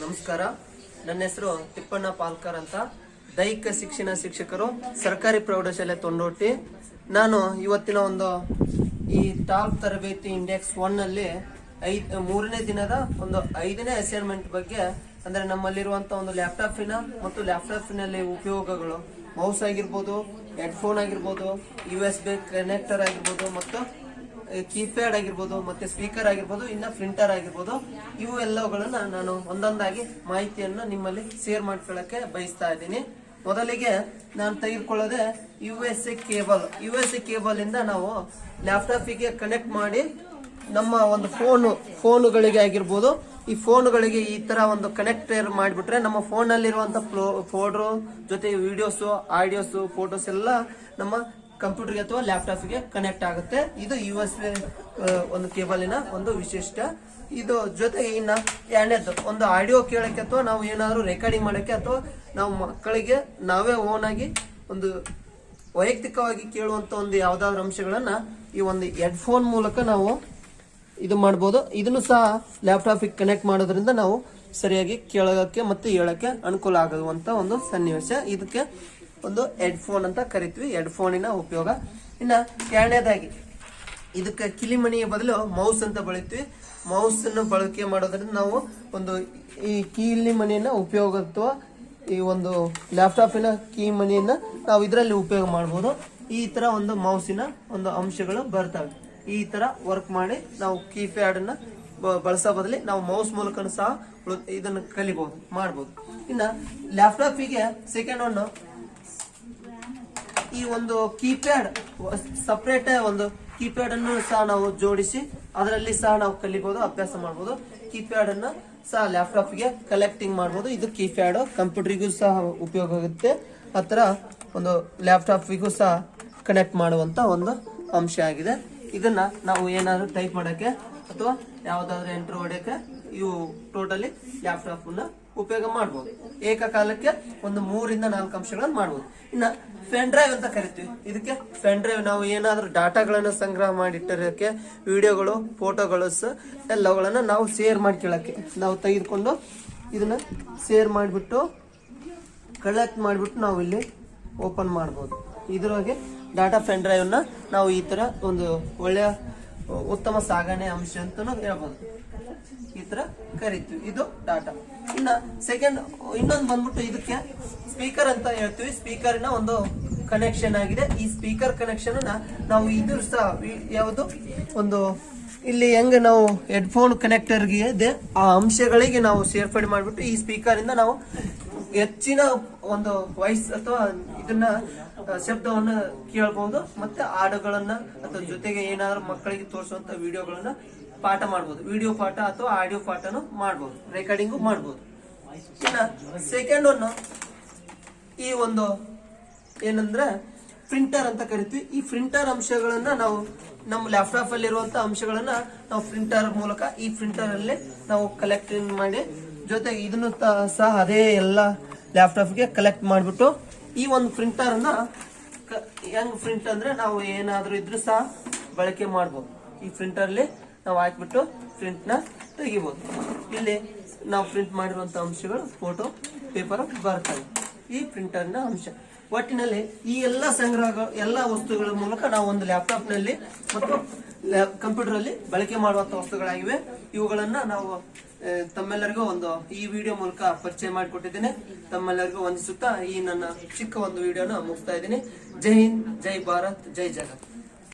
ನಮಸ್ಕಾರ. ನನ್ನ ಹೆಸರು ತಿಪ್ಪಣ್ಣ ಪಾಲ್ಕರ್ ಅಂತ, ದೈಹಿಕ ಶಿಕ್ಷಣ ಶಿಕ್ಷಕರು, ಸರ್ಕಾರಿ ಪ್ರೌಢಶಾಲೆ ತೊಂಡೋಟಿ. ನಾನು ಇವತ್ತಿನ ಈ ಟಾಪ್ ತರಬೇತಿ ಇಂಡೆಕ್ಸ್ 1 ನಲ್ಲಿ 3ನೇ ದಿನದ 5ನೇ ಅಸೈನ್ಮೆಂಟ್ ಬಗ್ಗೆ, ಅಂದ್ರೆ ನಮ್ಮಲ್ಲಿರುವಂತಹ ಲ್ಯಾಪ್ಟಾಪಿನ ಮತ್ತು ಲ್ಯಾಪ್ಟಾಪಿನಲ್ಲಿ ಉಪಯೋಗಗಳು, ಮೌಸ್ ಆಗಿರ್ಬೋದು, ಹೆಡ್ಫೋನ್ ಆಗಿರ್ಬೋದು, USB ಕನೆಕ್ಟರ್ ಆಗಿರ್ಬೋದು, ಮತ್ತು ಕೀಪ್ಯಾಡ್ ಆಗಿರ್ಬೋದು, ಮತ್ತೆ ಸ್ಪೀಕರ್ ಆಗಿರ್ಬೋದು, ಇನ್ನ ಪ್ರಿಂಟರ್ ಆಗಿರ್ಬೋದು, ಇವು ಎಲ್ಲವುಗಳನ್ನ ನಾನು ಒಂದೊಂದಾಗಿ ಮಾಹಿತಿಯನ್ನ ನಿಮ್ಮಲ್ಲಿ ಶೇರ್ ಮಾಡ್ಕೊಳ್ಳಕ್ಕೆ ಬಯಸ್ತಾ ಇದ್ದೀನಿ. ಮೊದಲಿಗೆ ನಾನು ತೆಗೆದುಕೊಳ್ಳೋದೆ USB ಕೇಬಲ್ ಇಂದ ನಾವು ಲ್ಯಾಪ್ಟಾಪಿಗೆ ಕನೆಕ್ಟ್ ಮಾಡಿ ನಮ್ಮ ಫೋನುಗಳಿಗೆ ಆಗಿರ್ಬೋದು, ಈ ಫೋನುಗಳಿಗೆ ಈ ತರ ಕನೆಕ್ಟರ್ ಮಾಡಿಬಿಟ್ರೆ ನಮ್ಮ ಫೋನ್ ನಲ್ಲಿರುವಂತ ಫೋಟೋ ಜೊತೆ ವಿಡಿಯೋಸ್, ಆಡಿಯೋಸ್, ಫೋಟೋಸ್ ಎಲ್ಲ ನಮ್ಮ ಕಂಪ್ಯೂಟರ್ಗೆ ಅಥವಾ ಲ್ಯಾಪ್ಟಾಪ್ಗೆ ಕನೆಕ್ಟ್ ಆಗುತ್ತೆ. ಇದು USB ಕೇಬಲಿನ ವಿಶಿಷ್ಟ. ಇದು ಜೊತೆಗೆ ಇನ್ನ ಎರಡನೇದು ಆಡಿಯೋ ಕೇಳಕ್ಕೆ ಅಥವಾ ನಾವು ಏನಾದ್ರು ರೆಕಾರ್ಡಿಂಗ್ ಮಾಡಕ್ಕೆ ಅಥವಾ ನಾವು ಮಕ್ಕಳಿಗೆ ನಾವೇ ಓನ್ ಆಗಿ ವೈಯಕ್ತಿಕವಾಗಿ ಕೇಳುವಂತ ಯಾವ್ದಾದ್ರು ಅಂಶಗಳನ್ನ ಈ ಹೆಡ್ಫೋನ್ ಮೂಲಕ ನಾವು ಇದು ಮಾಡಬಹುದು. ಇದನ್ನು ಸಹ ಲ್ಯಾಪ್ಟಾಪ್ ಕನೆಕ್ಟ್ ಮಾಡೋದ್ರಿಂದ ನಾವು ಸರಿಯಾಗಿ ಕೇಳೋಕೆ ಮತ್ತೆ ಹೇಳಕ್ಕೆ ಅನುಕೂಲ ಆಗುವಂತ ಸನ್ನಿವೇಶ. ಇದಕ್ಕೆ ಹೆಡ್ಫೋನ್ ಅಂತ ಕರಿತೀವಿ, ಹೆಡ್ಫೋನಿನ ಉಪಯೋಗ. ಇನ್ನ ಎರಡನೇದಾಗಿ ಇದಕ್ಕೆ ಕಿಲಿಮಣಿಯ ಬದಲು ಮೌಸ್ ಅಂತ ಬಳೀತೀವಿ. ಮೌಸ್ ಅನ್ನು ಬಳಕೆ ಮಾಡೋದ್ರಿಂದ ನಾವು ಈ ಕಿಲಿಮಣಿಯನ್ನ ಉಪಯೋಗ ಅಥವಾ ಈ ಲ್ಯಾಪ್ಟಾಪಿನ ಕೀ ಮಣಿಯನ್ನ ನಾವು ಇದರಲ್ಲಿ ಉಪಯೋಗ ಮಾಡಬಹುದು. ಈ ತರ ಮೌಸಿನ ಅಂಶಗಳು ಬರ್ತವೆ. ಈ ತರ ವರ್ಕ್ ಮಾಡಿ ನಾವು ಕೀಪ್ಯಾಡ್ ಅನ್ನ ಬಳಸೋ ಬದಲಿ ನಾವು ಮೌಸ್ ಮೂಲಕ ಸಹ ಇದನ್ನು ಕಲಿಬಹುದು, ಮಾಡಬಹುದು. ಇನ್ನ ಲ್ಯಾಪ್ಟಾಪಿಗೆ ಸೆಕೆಂಡ್ ಈ ಕೀಪ್ಯಾಡ್ ಸಪರೇಟ್ ಕೀಪ್ಯಾಡ್ ಅನ್ನು ಸಹ ನಾವು ಜೋಡಿಸಿ ಅದರಲ್ಲಿ ಸಹ ನಾವು ಕಲಿಬಹುದು, ಅಭ್ಯಾಸ ಮಾಡಬಹುದು. ಕೀಪ್ಯಾಡ್ ಅನ್ನ ಸಹ ಲ್ಯಾಪ್ಟಾಪ್ಗೆ ಕಲೆಕ್ಟಿಂಗ್ ಮಾಡಬಹುದು. ಇದು ಕೀಪ್ಯಾಡ್ ಕಂಪ್ಯೂಟರ್ಗೂ ಸಹ ಉಪಯೋಗ ಆಗುತ್ತೆ. ಆತರ ಲ್ಯಾಪ್ಟಾಪ್ಗೂ ಸಹ ಕನೆಕ್ಟ್ ಮಾಡುವಂತ ಅಂಶ ಆಗಿದೆ. ಇದನ್ನ ನಾವು ಏನಾದ್ರು ಟೈಪ್ ಮಾಡಕ್ಕೆ ಅಥವಾ ಯಾವ್ದಾದ್ರು ಎಂಟ್ರಿ ಹೊಡೆಯಕ್ಕೆ ಇವು ಟೋಟಲಿ ಲ್ಯಾಪ್ಟಾಪ್ ಉಪಯೋಗ ಮಾಡಬಹುದು. ಏಕಕಾಲಕ್ಕೆ 3 ರಿಂದ 4 ಅಂಶಗಳನ್ನು ಮಾಡಬಹುದು. ಇನ್ನ ಪೆನ್ ಡ್ರೈವ್ ಅಂತ ಕರಿತೀವಿ. ಇದಕ್ಕೆ ಪೆನ್ ಡ್ರೈವ್ ನಾವು ಏನಾದ್ರೂ ಡಾಟಾಗಳನ್ನ ಸಂಗ್ರಹ ಮಾಡಿಟ್ಟಿರೋಕೆ, ವಿಡಿಯೋಗಳು, ಫೋಟೋಗಳು ಎಲ್ಲಗಳನ್ನ ನಾವು ಶೇರ್ ಮಾಡ್ಕೊಳ್ಳಕ್ಕೆ ನಾವು ತೆಗೆದುಕೊಂಡು ಇದನ್ನ ಶೇರ್ ಮಾಡಿಬಿಟ್ಟು ಕಲೆಕ್ಟ್ ಮಾಡಿಬಿಟ್ಟು ನಾವು ಇಲ್ಲಿ ಓಪನ್ ಮಾಡಬಹುದು. ಇದ್ರೊಳಗೆ ಡಾಟಾ ಪೆನ್ ಡ್ರೈವ್ ನ ನಾವು ಈ ತರ ಒಳ್ಳೆಯ ಉತ್ತಮ ಸಾಗಣೆ ಅಂಶ ಅಂತಾನು ಹೇಳ್ಬಹುದು. ಈ ತರ ಕರಿತೀವಿ. ಇದು ಡಾಟಾ. ಇನ್ನ ಸೆಕೆಂಡ್ ಇನ್ನೊಂದು ಬಂದ್ಬಿಟ್ಟು ಇದಕ್ಕೆ ಸ್ಪೀಕರ್ ಅಂತ ಹೇಳ್ತೀವಿ. ಸ್ಪೀಕರ್ನ ಕನೆಕ್ಷನ್ ಆಗಿದೆ. ಈ ಸ್ಪೀಕರ್ ಕನೆಕ್ಷನ್ ನಾವು ಇದು ಸಹ ಯಾವುದು ಇಲ್ಲಿ ಹೆಂಗ ನಾವು ಹೆಡ್ಫೋನ್ ಕನೆಕ್ಟರ್ಗೆ ಇದೆ ಆ ಅಂಶಗಳಿಗೆ ನಾವು ಸೇರ್ಪಡೆ ಮಾಡಿಬಿಟ್ಟು ಈ ಸ್ಪೀಕರ್ ಇಂದ ನಾವು ಹೆಚ್ಚಿನ ವಾಯ್ಸ್ ಅಥವಾ ಇದನ್ನ ಶಬ್ದವನ್ನ ಕೇಳಬಹುದು. ಮತ್ತೆ ಹಾಡುಗಳನ್ನ ಅಥವಾ ಜೊತೆಗೆ ಏನಾದ್ರು ಮಕ್ಕಳಿಗೆ ತೋರಿಸುವಂತ ವಿಡಿಯೋಗಳನ್ನ ಪಾಠ ಮಾಡಬಹುದು. ವಿಡಿಯೋ ಪಾಠ ಅಥವಾ ಆಡಿಯೋ ಪಾಠನು ಮಾಡಬಹುದು, ರೆಕಾರ್ಡಿಂಗು ಮಾಡಬಹುದು. ಇನ್ನ ಸೆಕೆಂಡ್ ಈ ಏನಂದ್ರೆ ಪ್ರಿಂಟರ್ ಅಂತ ಕರಿತೀವಿ. ಈ ಪ್ರಿಂಟರ್ ಅಂಶಗಳನ್ನ ನಾವು ನಮ್ಮ ಲ್ಯಾಪ್ಟಾಪ್ ಅಲ್ಲಿ ಇರುವಂತ ಅಂಶಗಳನ್ನ ನಾವು ಪ್ರಿಂಟರ್ ಮೂಲಕ ಈ ಪ್ರಿಂಟರ್ ಅಲ್ಲಿ ನಾವು ಕಲೆಕ್ಟಿಂಗ್ ಮಾಡಿ ಜೊತೆಗೆ ಇದನ್ನು ಸಹ ಅದೇ ಎಲ್ಲ ಲ್ಯಾಪ್ಟಾಪ್ಗೆ ಕಲೆಕ್ಟ್ ಮಾಡಿಬಿಟ್ಟು ಈ ಪ್ರಿಂಟರ್ ಅನ್ನ ಹೆಂಗ್ ಪ್ರಿಂಟ್ ಅಂದ್ರೆ ನಾವು ಏನಾದ್ರೂ ಇದ್ರೂ ಸಹ ಬಳಕೆ ಮಾಡಬಹುದು. ಈ ಪ್ರಿಂಟರ್ ಅಲ್ಲಿ ನಾವು ಹಾಕ್ಬಿಟ್ಟು ಪ್ರಿಂಟ್ ನ ತೆಗಿಬಹುದು. ಇಲ್ಲಿ ನಾವು ಪ್ರಿಂಟ್ ಮಾಡಿರುವಂತ ಅಂಶಗಳು ಫೋಟೋ, ಪೇಪರ್ ಬರ್ತವೆ. ಈ ಪ್ರಿಂಟರ್ ನ ಅಂಶ. ಒಟ್ಟಿನಲ್ಲಿ ಈ ಎಲ್ಲಾ ಸಂಗ್ರಹಗಳು, ಎಲ್ಲಾ ವಸ್ತುಗಳ ಮೂಲಕ ನಾವು ಲ್ಯಾಪ್ಟಾಪ್ ನಲ್ಲಿ ಮತ್ತು ಕಂಪ್ಯೂಟರ್ ಅಲ್ಲಿ ಬಳಕೆ ಮಾಡುವಂತ ವಸ್ತುಗಳಾಗಿವೆ. ಇವುಗಳನ್ನ ನಾವು ತಮ್ಮೆಲ್ಲರಿಗೂ ಈ ವಿಡಿಯೋ ಮೂಲಕ ಪರಿಚಯ ಮಾಡಿಕೊಟ್ಟಿದ್ದೇನೆ. ತಮ್ಮೆಲ್ಲರಿಗೂ ವಂದಿಸುತ್ತಾ ಈ ನನ್ನ ಚಿಕ್ಕ ವಿಡಿಯೋನ ಮುಗಿಸ್ತಾ ಇದ್ದೀನಿ. ಜೈ ಹಿಂದ್, ಜೈ ಭಾರತ್, ಜೈ ಜಗತ್.